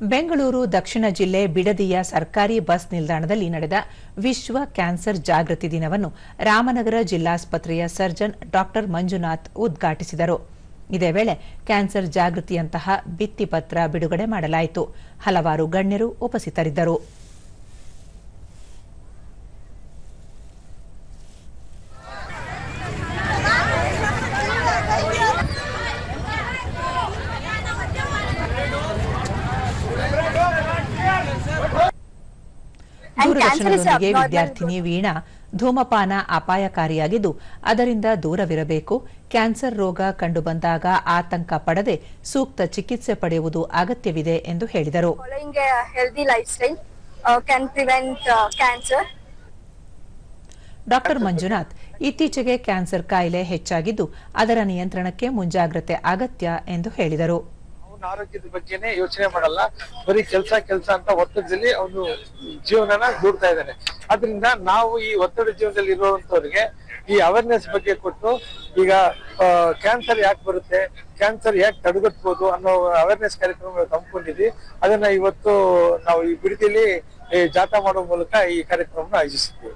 ಬೆಂಗಳೂರು ದಕ್ಷಿಣ ಜಿಲ್ಲೆ ಬಿಡದಿಯ ಸರ್ಕಾರಿ ಬಸ್ ನಿಲ್ದಾಣದಲ್ಲಿ ನಡೆದ ವಿಶ್ವ ಕ್ಯಾನ್ಸರ್ ಜಾಗೃತಿ ದಿನವನ್ನು ರಾಮನಗರ ಜಿಲ್ಲಾಸ್ಪತ್ರೆಯ ಸರ್ಜನ್ ಡಾ ಮಂಜುನಾಥ್ ಉದ್ಘಾಟಿಸಿದರು. ಇದೇ ವೇಳೆ ಕ್ಯಾನ್ಸರ್ ಜಾಗೃತಿಯಂತಹ ಭಿತ್ತಿಪತ್ರ ಬಿಡುಗಡೆ ಮಾಡಲಾಯಿತು. ಹಲವಾರು ಗಣ್ಯರು ಉಪಸ್ಥಿತರಿದ್ದರು. ದೂರದರ್ಶನದೊಂದಿಗೆ ವಿದ್ಯಾರ್ಥಿನಿ ವೀಣಾ, ಧೂಮಪಾನ ಅಪಾಯಕಾರಿಯಾಗಿದ್ದು ಅದರಿಂದ ದೂರವಿರಬೇಕು, ಕ್ಯಾನ್ಸರ್ ರೋಗ ಕಂಡುಬಂದಾಗ ಆತಂಕ ಪಡದೆ ಸೂಕ್ತ ಚಿಕಿತ್ಸೆ ಪಡೆಯುವುದು ಅಗತ್ಯವಿದೆ ಎಂದು ಹೇಳಿದರು. ಡಾ ಮಂಜುನಾಥ್, ಇತ್ತೀಚೆಗೆ ಕ್ಯಾನ್ಸರ್ ಕಾಯಿಲೆ ಹೆಚ್ಚಾಗಿದ್ದು ಅದರ ನಿಯಂತ್ರಣಕ್ಕೆ ಮುಂಜಾಗ್ರತೆ ಅಗತ್ಯ ಎಂದು ಹೇಳಿದರು. ಆರೋಗ್ಯದ ಬಗ್ಗೆನೇ ಯೋಚನೆ ಮಾಡಲ್ಲ, ಬರೀ ಕೆಲಸ ಅಂತ ಒತ್ತಡದಲ್ಲಿ ಅವನು ಜೀವನನ ದೂಡ್ತಾ ಇದ್ದಾನೆ. ಆದ್ರಿಂದ ನಾವು ಈ ಒತ್ತಡ ಜೀವನದಲ್ಲಿ ಇರುವಂತವ್ರಿಗೆ ಈ ಅವೇರ್ನೆಸ್ ಬಗ್ಗೆ ಕೊಟ್ಟು, ಈಗ ಕ್ಯಾನ್ಸರ್ ಯಾಕೆ ಬರುತ್ತೆ, ಕ್ಯಾನ್ಸರ್ ಯಾಕೆ ತಡೆಗಟ್ಟಬಹುದು ಅನ್ನೋ ಅವೇರ್ನೆಸ್ ಕಾರ್ಯಕ್ರಮ ಹಮ್ಮಿಕೊಂಡಿದ್ವಿ. ಅದನ್ನ ಇವತ್ತು ನಾವು ಈ ಬಿಡದಿಯಲ್ಲಿ ಜಾಥಾ ಮಾಡುವ ಮೂಲಕ ಈ ಕಾರ್ಯಕ್ರಮವನ್ನು ಆಯೋಜಿಸಿದ್ವಿ.